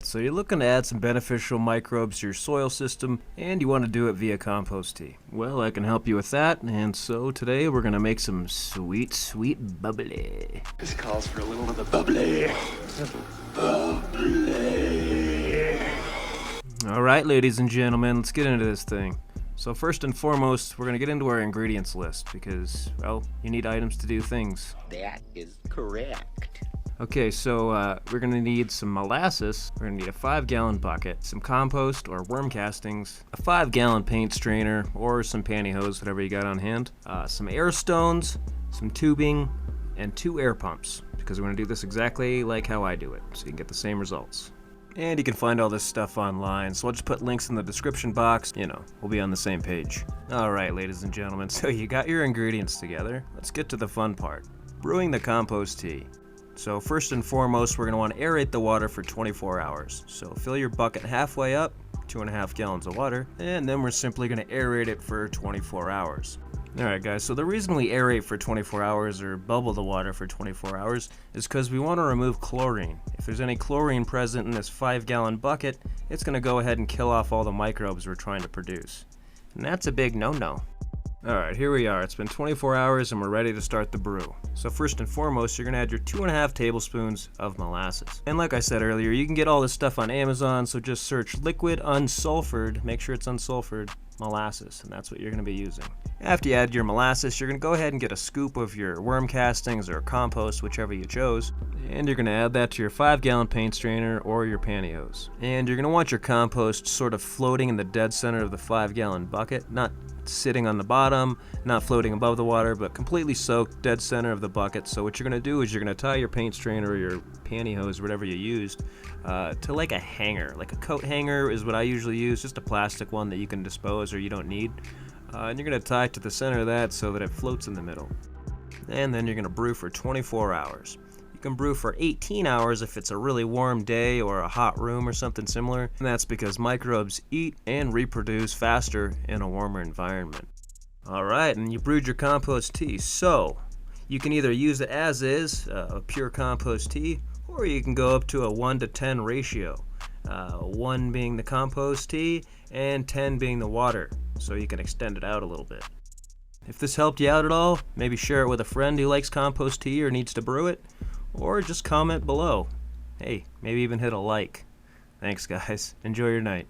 so you're looking to add some beneficial microbes to your soil system, and you want to do it via compost tea. Well, I can help you with that, and so today we're going to make some sweet, sweet bubbly. This calls for a little of the bubbly. Bubbly. Alright, ladies and gentlemen, let's get into this thing. So first and foremost, we're going to get into our ingredients list, because, well, you need items to do things. That is correct. Okay, so we're going to need some molasses, we're going to need a 5-gallon bucket, some compost or worm castings, a 5-gallon paint strainer or some pantyhose, whatever you got on hand, some air stones, some tubing, and 2 air pumps, because we're going to do this exactly like how I do it, so you can get the same results. And you can find all this stuff online, so I'll just put links in the description box. You know, we'll be on the same page. Alright, ladies and gentlemen, so you got your ingredients together. Let's get to the fun part. Brewing the compost tea. So first and foremost, we're going to want to aerate the water for 24 hours. So fill your bucket halfway up, 2.5 gallons of water, and then we're simply going to aerate it for 24 hours. Alright guys, so the reason we aerate for 24 hours or bubble the water for 24 hours is because we want to remove chlorine. If there's any chlorine present in this 5-gallon bucket, it's going to go ahead and kill off all the microbes we're trying to produce. And that's a big no-no. Alright, here we are. It's been 24 hours and we're ready to start the brew. So first and foremost, you're going to add your 2.5 tablespoons of molasses. And like I said earlier, you can get all this stuff on Amazon, so just search liquid unsulfured, make sure it's unsulfured, molasses, and that's what you're going to be using. After you add your molasses, you're going to go ahead and get a scoop of your worm castings or compost, whichever you chose, and you're going to add that to your 5-gallon paint strainer or your pantyhose. And you're going to want your compost sort of floating in the dead center of the 5-gallon bucket, not sitting on the bottom, not floating above the water, but completely soaked, dead center of the bucket. So what you're going to do is you're going to tie your paint strainer or your pantyhose, whatever you used, to like a hanger. Like a coat hanger is what I usually use, just a plastic one that you can dispose or you don't need. And you're going to tie it to the center of that so that it floats in the middle. And then you're going to brew for 24 hours. You can brew for 18 hours if it's a really warm day or a hot room or something similar, and that's because microbes eat and reproduce faster in a warmer environment. Alright, and you brewed your compost tea, so you can either use it as is, a pure compost tea, or you can go up to a 1-to-10 ratio. 1 being the compost tea and 10 being the water, so you can extend it out a little bit. If this helped you out at all, maybe share it with a friend who likes compost tea or needs to brew it, or just comment below. Hey, maybe even hit a like. Thanks guys, enjoy your night.